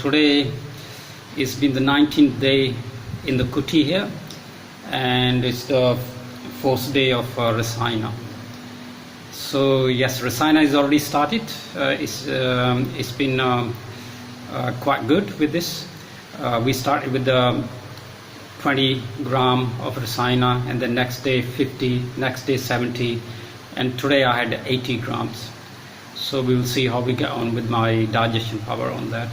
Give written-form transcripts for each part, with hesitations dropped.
Today it's been the 19th day in the Kuti here, and it's the 4th day of Rasayana. So yes, Rasayana is already started. It's been quite good with this. We started with the 20 gram of Rasayana, and the next day 50, next day 70, and today I had 80 grams. So we will see how we get on with my digestion power on that.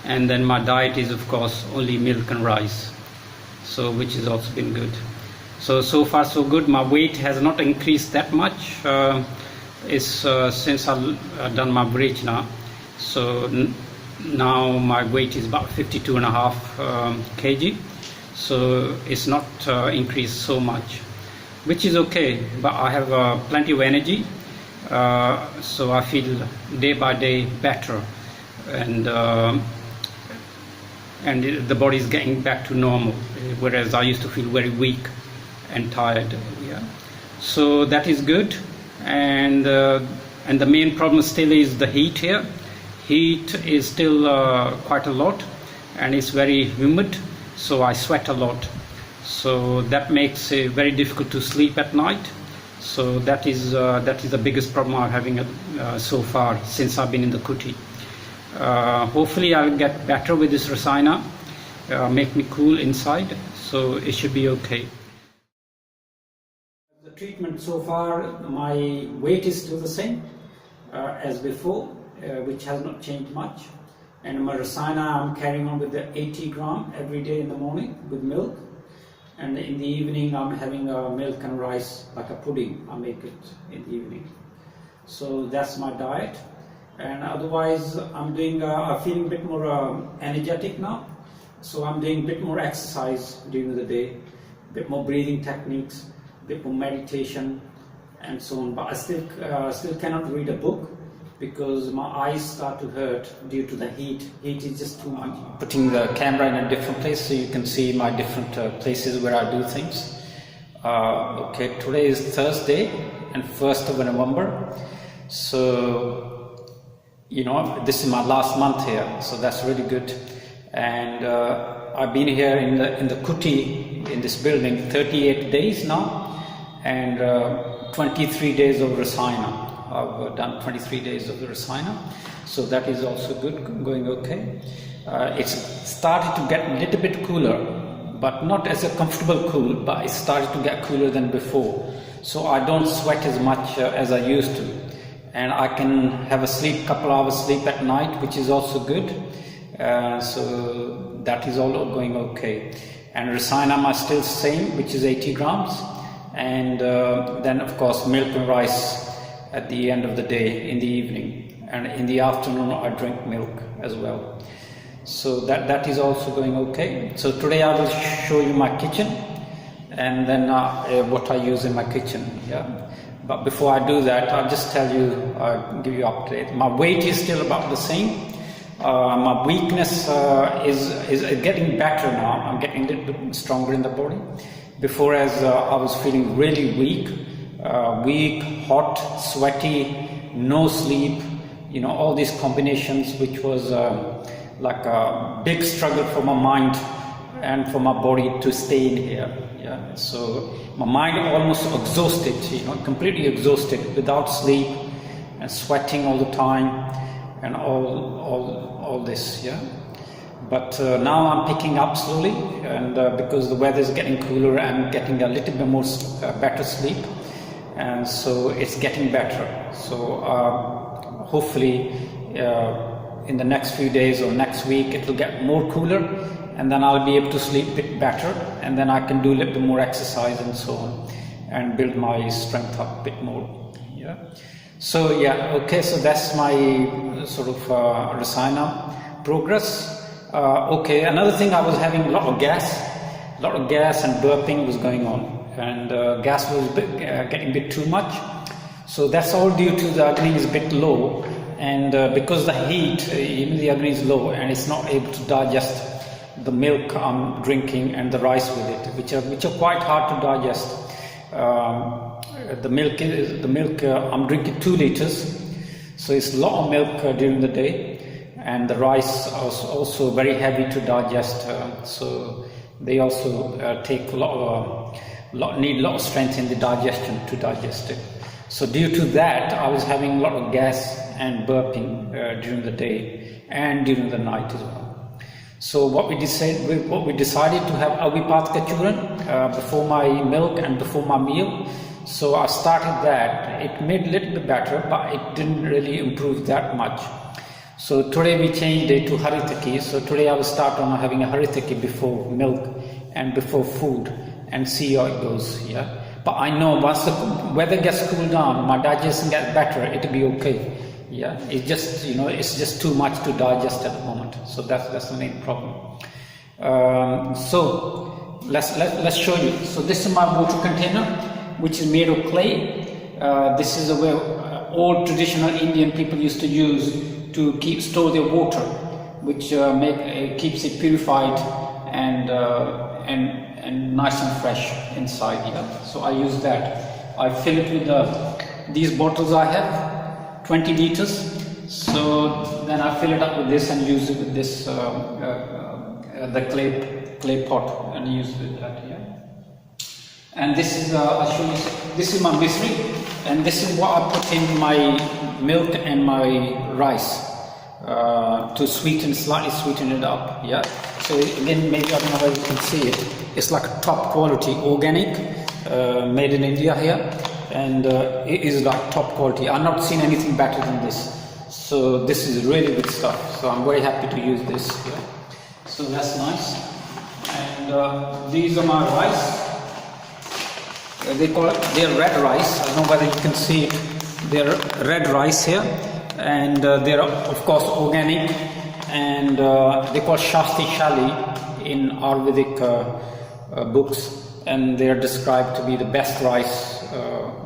And then my diet is of course only milk and rice, so which has also been good. So far so good. My weight has not increased that much. Since I've done my bridge now. So now my weight is about 52.5 kg. So it's not increased so much, which is okay. But I have plenty of energy. So I feel day by day better, and the body is getting back to normal, whereas I used to feel very weak and tired. Yeah. So that is good, and the main problem still is the heat here. Heat is still quite a lot, and it's very humid, so I sweat a lot. So that makes it very difficult to sleep at night. So that is the biggest problem I'm having so far since I've been in the Kuti. Hopefully I'll get better with this Rasayana, make me cool inside, so it should be okay. The treatment so far, my weight is still the same as before, which has not changed much. And my Rasayana I'm carrying on with the 80 gram every day in the morning with milk. And in the evening I'm having milk and rice, like a pudding. I make it in the evening. So that's my diet. And otherwise I'm feeling a bit more energetic now. So I'm doing a bit more exercise during the day, a bit more breathing techniques, a bit more meditation and so on. But I still cannot read a book because my eyes start to hurt due to the heat. Heat is just too much. Putting the camera in a different place so you can see my different places where I do things. Okay, today is Thursday and 1st of November. So, you know, this is my last month here, so that's really good. And I've been here in the Kuti, in this building, 38 days now, and 23 days of Rasayana. I've done 23 days of the Rasayana, so that is also good, going okay. It's started to get a little bit cooler, but not as a comfortable cool, but it started to get cooler than before. So I don't sweat as much as I used to. And I can have a couple hours sleep at night, which is also good. So that is all going okay. And Rasayana is still the same, which is 80 grams. And then of course milk and rice at the end of the day, in the evening. And in the afternoon I drink milk as well. So that is also going okay. So today I will show you my kitchen, and then what I use in my kitchen. Yeah. But before I do that, I'll just tell you, give you an update. My weight is still about the same. My weakness is getting better now. I'm getting a little bit stronger in the body. Before, as I was feeling really weak, hot, sweaty, no sleep, you know, all these combinations, which was like a big struggle for my mind and for my body to stay in here. Yeah. So my mind almost exhausted, you know, completely exhausted, without sleep and sweating all the time and all this. Yeah. But now I'm picking up slowly, and because the weather is getting cooler, I'm getting a little bit more better sleep, and so it's getting better. So hopefully in the next few days or next week it will get more cooler, and then I'll be able to sleep a bit better, and then I can do a little bit more exercise and so on, and build my strength up a bit more. Yeah. So yeah, okay, so that's my sort of Rasayana progress. Okay, another thing, I was having a lot of gas and burping was going on, and gas was getting a bit too much. So that's all due to the Agni is a bit low, and because the heat, even the Agni is low, and it's not able to digest the milk I'm drinking and the rice with it, which are quite hard to digest. The milk I'm drinking 2 liters, so it's a lot of milk during the day, and the rice is also very heavy to digest, so they also take need a lot of strength in the digestion to digest it. So due to that, I was having a lot of gas and burping during the day and during the night as well. So what we decided to have Avipataka churn before my milk and before my meal. So I started that. It made a little bit better, but it didn't really improve that much. So today we changed it to Haritaki. So today I will start on having a Haritaki before milk and before food and see how it goes. Yeah. But I know once the weather gets cooled down, my digestion gets better, it'll be okay. Yeah, it's just, it's just too much to digest at the moment. So that's the main problem. So let's show you. So this is my water container, which is made of clay. This is a way old traditional Indian people used to use to store their water, which keeps it purified and nice and fresh inside. Yeah. So I use that. I fill it with these bottles I have. 20 liters. So then I fill it up with this and use it with this the clay pot and use it with that. Yeah. And this is I'll show you. This is my misri, and this is what I put in my milk and my rice to slightly sweeten it up. Yeah. So again, maybe I don't know whether you can see it. It's like a top quality organic, made in India here. And it is like top quality. I've not seen anything better than this. So this is really good stuff. So I'm very happy to use this. Yeah. So that's nice. And these are my rice. They're red rice. I don't know whether you can see it. They're red rice here, and they're of course organic. And they call Shasti Shali in Ayurvedic books, and they are described to be the best rice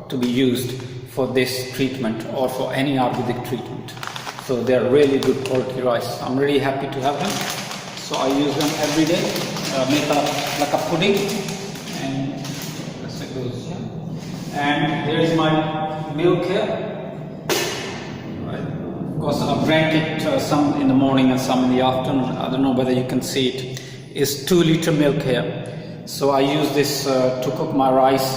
to be used for this treatment or for any Ayurvedic treatment. So they're really good quality rice. I'm really happy to have them. So I use them every day, make like a pudding, and that's it goes. Yeah. And there is my milk here. Right. Of course, I drank it some in the morning and some in the afternoon. I don't know whether you can see it. It's 2 liter milk here. So I use this to cook my rice,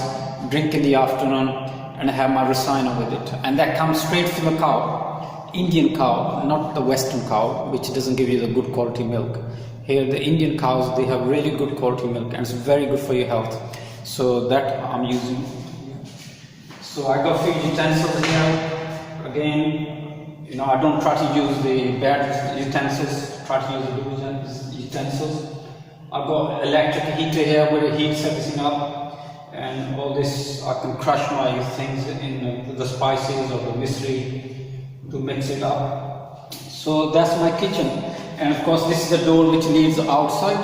drink in the afternoon, and have my Rasayana with it. And that comes straight from the cow, Indian cow, not the Western cow, which doesn't give you the good quality milk. Here the Indian cows, they have really good quality milk, and it's very good for your health. So that I'm using. So I got a few utensils here. Again, I don't try to use the bad utensils, try to use the good utensils. I've got electric heater here where it heats everything up. And all this, I can crush my things in the spices or the misri to mix it up. So that's my kitchen. And of course, this is the door which leads outside.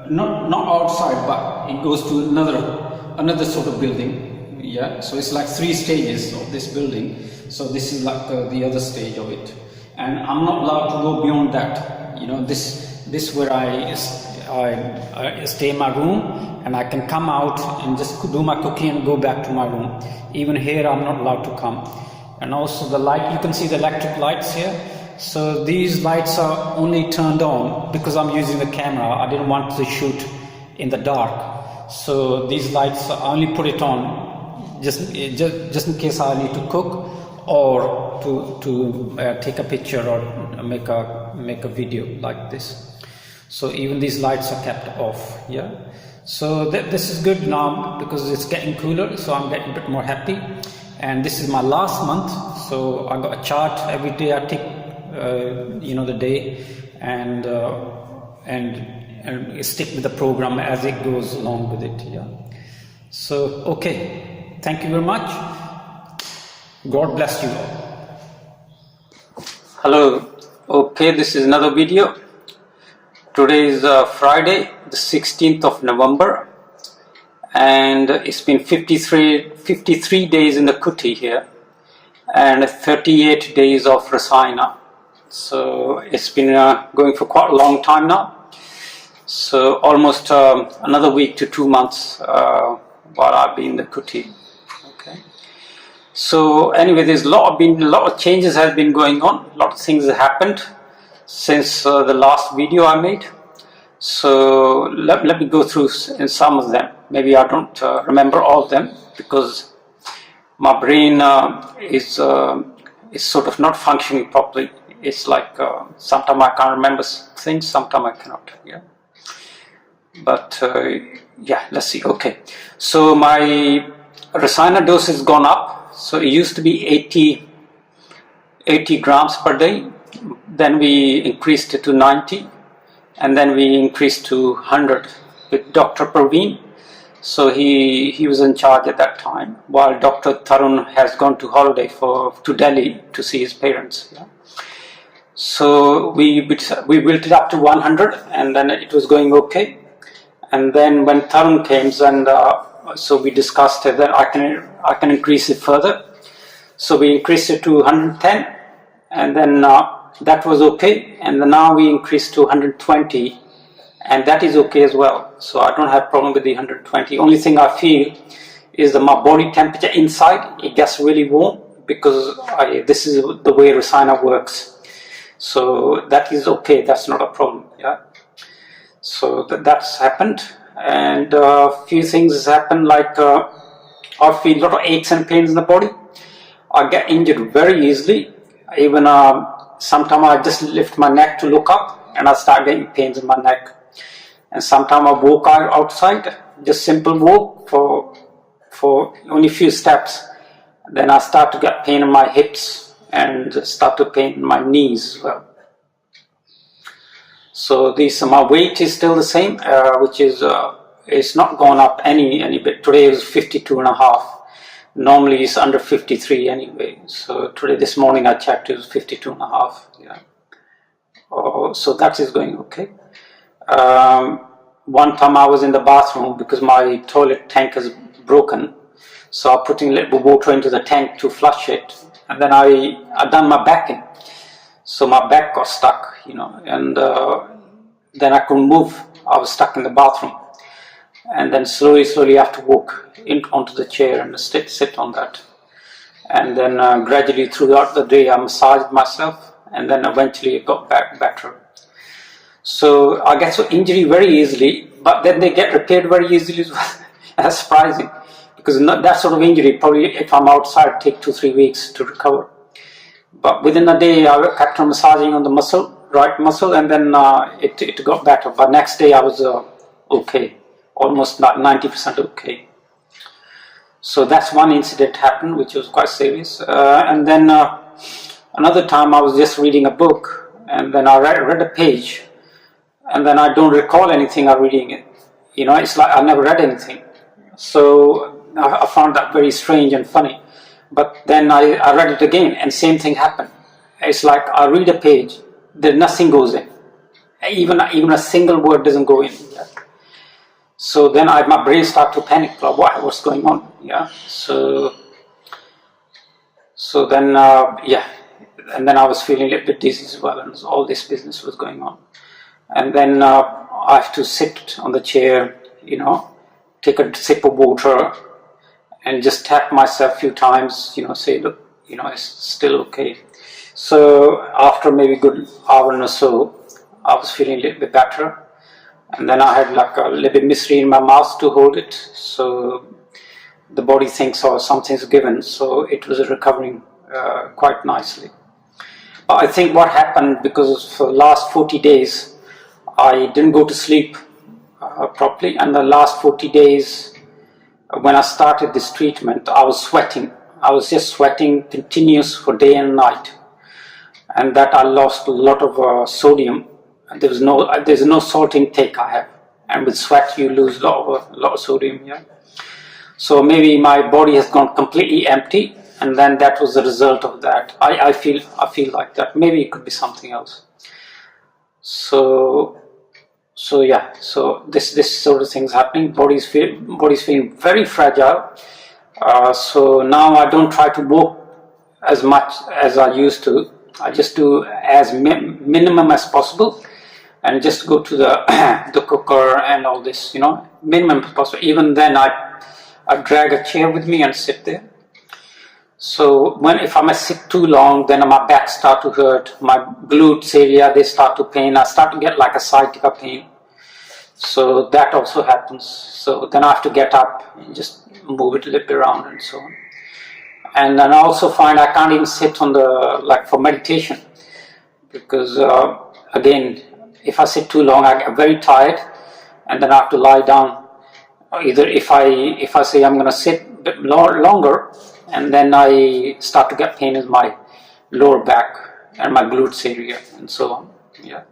Not outside, but it goes to another sort of building. Yeah. So it's like 3 stages of this building. So this is like the other stage of it. And I'm not allowed to go beyond that. This where I stay in my room. And I can come out and just do my cooking and go back to my room. Even here, I'm not allowed to come. And also the light, you can see the electric lights here. So these lights are only turned on because I'm using the camera. I didn't want to shoot in the dark. So these lights, I only put it on just in case I need to cook or to take a picture or make a video like this. So even these lights are kept off. Yeah. So this is good now because it's getting cooler, so I'm getting a bit more happy. And this is my last month, so I got a chart every day. I take the day and stick with the program as it goes along with it. Yeah. So okay, thank you very much. God bless you all. Hello. Okay, this is another video. Today is Friday, the 16th of November, and it's been 53 days in the Kuti here, and 38 days of Rasayana. So it's been going for quite a long time now. So almost another week to 2 months while I've been in the Kuti. Okay. So anyway, there's been a lot of changes has been going on. A lot of things have happened since the last video I made. So let me go through some of them. Maybe I don't remember all of them because my brain is sort of not functioning properly. It's like sometimes I can't remember things, sometimes I cannot. Yeah. But yeah, let's see. Okay. So my Rasayana dose has gone up. So it used to be 80 grams per day. Then we increased it to 90. And then we increased to 100 with Dr. Praveen. So he was in charge at that time, while Dr. Tarun has gone to holiday to Delhi to see his parents. Yeah. So we built it up to 100, and then it was going okay. And then when Tarun came, and so we discussed it that I can increase it further. So we increased it to 110, and then that was okay. And then now we increased to 120, and that is okay as well. So I don't have problem with the 120. Only thing I feel is that my body temperature inside, it gets really warm because this is the way Rasayana works. So that is okay. That's not a problem. Yeah. So that's happened, and a few things has happened, like I feel a lot of aches and pains in the body. I get injured very easily. Even sometimes I just lift my neck to look up and I start getting pains in my neck. And sometimes I walk outside, just simple walk for only a few steps. Then I start to get pain in my hips and start to pain in my knees as well. So my weight is still the same, which is it's not gone up any bit. Today is 52.5. Normally it's under 53 anyway. So this morning I checked, it was 52.5. Yeah. So that is going okay. One time I was in the bathroom because my toilet tank is broken. So I put in a little water into the tank to flush it, and then I done my back in. So my back got stuck, and then I couldn't move. I was stuck in the bathroom, and then slowly I have to walk onto the chair and sit on that. And then gradually throughout the day I massaged myself, and then eventually it got back better. So I get so injury very easily, but then they get repaired very easily as well. That's surprising, because that sort of injury probably, if I'm outside, take 2-3 weeks to recover. But within a day I kept on massaging on the right muscle, and then it got better. But next day I was okay, almost 90% okay. So that's one incident happened, which was quite serious. And then another time I was just reading a book, and then I read a page, and then I don't recall anything I'm reading it. It's like I never read anything. So I found that very strange and funny. But then I read it again, and same thing happened. It's like I read a page, then nothing goes in. Even a single word doesn't go in. Yeah. So then my brain started to panic. What's going on? Yeah. So then and then I was feeling a little bit dizzy as well, and all this business was going on. And then I have to sit on the chair, take a sip of water, and just tap myself a few times, say, look, it's still okay. So after maybe a good hour or so, I was feeling a little bit better. And then I had like a little bit mystery in my mouth to hold it. So the body thinks, something's given. So it was recovering quite nicely. But I think what happened, because for the last 40 days, I didn't go to sleep properly. And the last 40 days, when I started this treatment, I was sweating. I was just sweating continuous for day and night. And that I lost a lot of sodium. There's no salt intake I have, and with sweat you lose a lot of sodium. Yeah. So maybe my body has gone completely empty, and then that was the result of that. I feel like that. Maybe it could be something else. So yeah. So this sort of things happening. Body's feeling very fragile. So now I don't try to walk as much as I used to. I just do as minimum as possible. And just go to the cooker and all this, minimum possible. Even then, I drag a chair with me and sit there. So if I sit too long, then my back start to hurt, my glutes area, they start to pain. I start to get like a sciatica pain. So that also happens. So then I have to get up and just move it a little bit around and so on. And then I also find I can't even sit on for meditation, because again, if I sit too long, I get very tired, and then I have to lie down. Either if I say I'm going to sit a bit longer, and then I start to get pain in my lower back and my glutes area and so on. Yeah.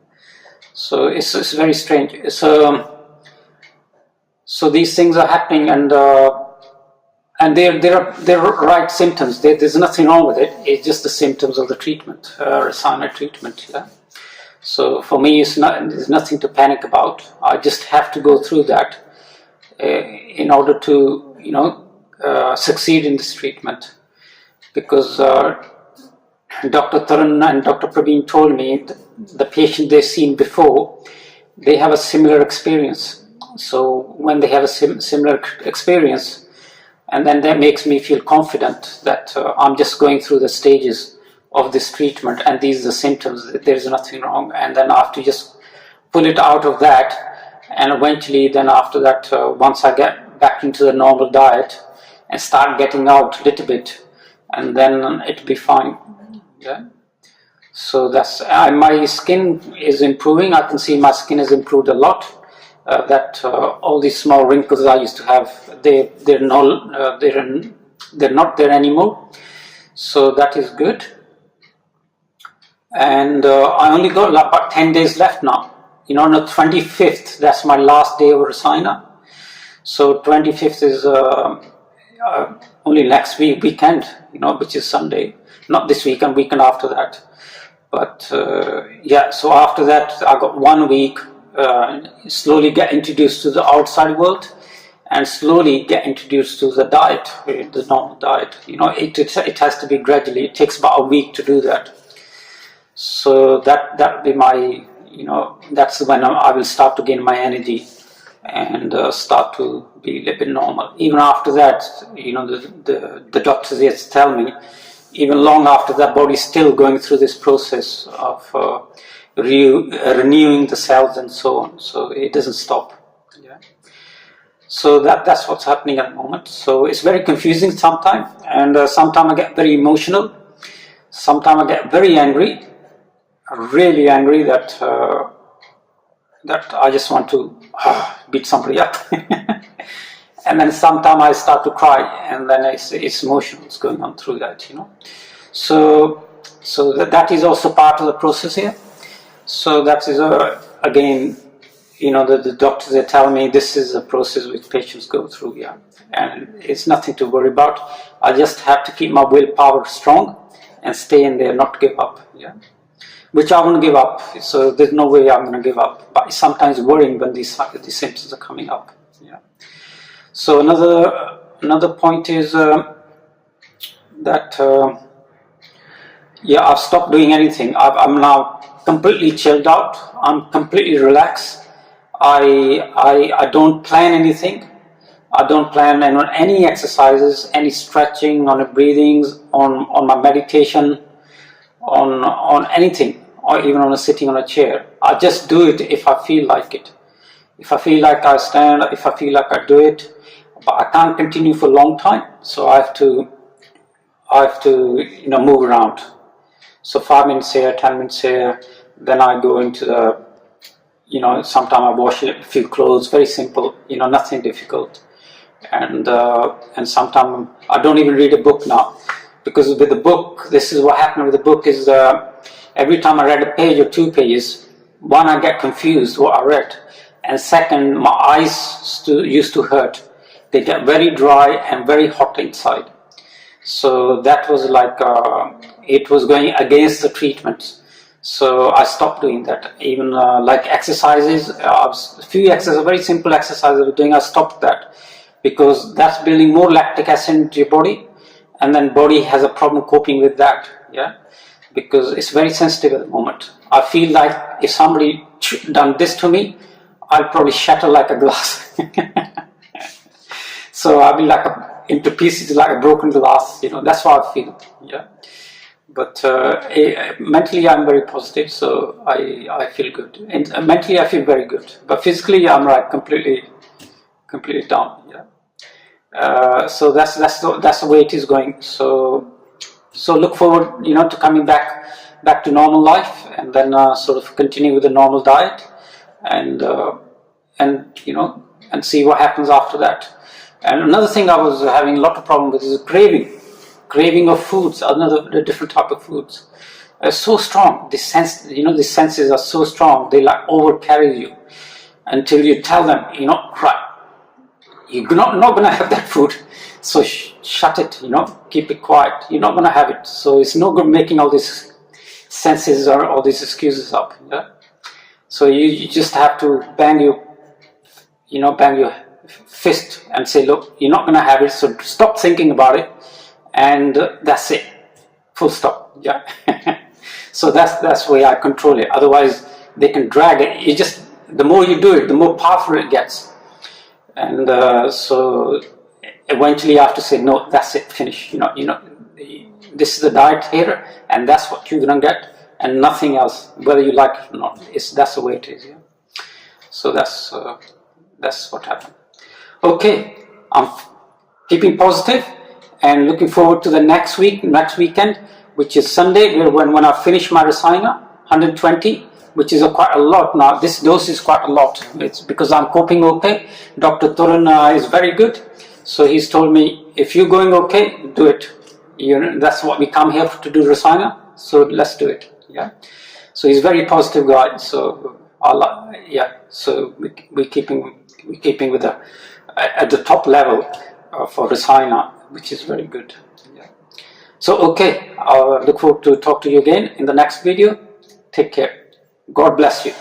So it's very strange. So these things are happening, and they're right symptoms. There's nothing wrong with it. It's just the symptoms of the treatment, Rasayana treatment. Yeah. So for me, there's nothing to panic about. I just have to go through that in order to succeed in this treatment, because Dr. Tarun and Dr. Praveen told me that the patient they've seen before, they have a similar experience. So when they have a similar experience, and then that makes me feel confident that I'm just going through the stages of this treatment, and these are the symptoms, there's nothing wrong, and then I have to just pull it out of that, and eventually then after that, once I get back into the normal diet and start getting out a little bit, and then it'll be fine. Yeah. So that's my skin is improving. I can see my skin has improved a lot. All these small wrinkles I used to have, they're not there anymore. So that is good. And I only got about 10 days left now. On the 25th, that's my last day of Rasayana. So 25th is only next weekend, which is Sunday. Not this weekend, weekend after that. But yeah, so after that, I got 1 week, slowly get introduced to the outside world, and slowly get introduced to the diet, the normal diet. It has to be gradually. It takes about a week to do that. So that'll be my, that's when I will start to gain my energy and start to be a little bit normal. Even after that, the doctors just tell me, even long after that, body is still going through this process of renewing the cells and so on. So it doesn't stop. Yeah. So that's what's happening at the moment. So it's very confusing sometimes, and sometimes I get very emotional. Sometimes I get very angry, really angry that I just want to beat somebody up. And then sometimes I start to cry, and then it's emotions going on through that, So that is also part of the process here. So that is again, the doctors, they tell me this is a process which patients go through, yeah, and it's nothing to worry about. I just have to keep my willpower strong and stay in there, not give up, yeah. Which I won't give up. So there's no way I'm going to give up. But it's sometimes worrying when these symptoms are coming up, yeah. So another point is that yeah, I've stopped doing anything. I'm now completely chilled out. I'm completely relaxed. I don't plan anything. I don't plan on any exercises, any stretching, on breathings, on my meditation, on anything, or even on sitting on a chair. I just do it if I feel like it. If I feel like I stand, if I feel like I do it. But I can't continue for a long time, so I have to move around. So 5 minutes here, 10 minutes here, then I go into the, sometimes I wash a few clothes, very simple, nothing difficult. And sometimes I don't even read a book now, because with the book, this is what happened with the book is every time I read a page or 2 pages, one, I get confused what I read, and second, my eyes used to hurt. They get very dry and very hot inside. So that was like, it was going against the treatment. So I stopped doing that. Even like exercises, a few exercises, very simple exercises I was doing, I stopped that. Because that's building more lactic acid into your body. And then body has a problem coping with that. Yeah. Because it's very sensitive at the moment. I feel like if somebody done this to me, I'll probably shatter like a glass. So I'll be like, into pieces like a broken glass, that's how I feel. Yeah. But mentally I'm very positive, so I feel good. And mentally I feel very good. But physically I'm like completely down. Yeah. So that's the way it is going. So look forward, to coming back to normal life, and then sort of continue with the normal diet, and and see what happens after that. And another thing I was having a lot of problem with is craving of foods, a different type of foods. So strong. These senses are so strong. They like overcarry you until you tell them, right, you're not going to have that food. So shut it, keep it quiet. You're not going to have it. So it's no good making all these senses or all these excuses up. Yeah? So you just have to bang your fist and say, look, you're not going to have it. So stop thinking about it, and that's it. Full stop. Yeah. So that's the way I control it. Otherwise, they can drag it. The more you do it, the more powerful it gets. And so eventually you have to say, no, that's it, finish. This is the diet here, and that's what you're gonna get, and nothing else, whether you like it or not. That's the way it is. Yeah. So that's what happened. Okay, I'm keeping positive and looking forward to the next weekend, which is Sunday, when I finish my Rasayana 120. Which is quite a lot now. This dose is quite a lot. It's because I'm coping okay. Dr. Turan is very good. So he's told me, if you're going okay, do it. That's what we come here to do, Rasayana. So let's do it. Yeah. So he's a very positive guy. So So we're keeping with at the top level for Rasayana, which is very good. Yeah. So okay, I'll look forward to talk to you again in the next video. Take care. God bless you.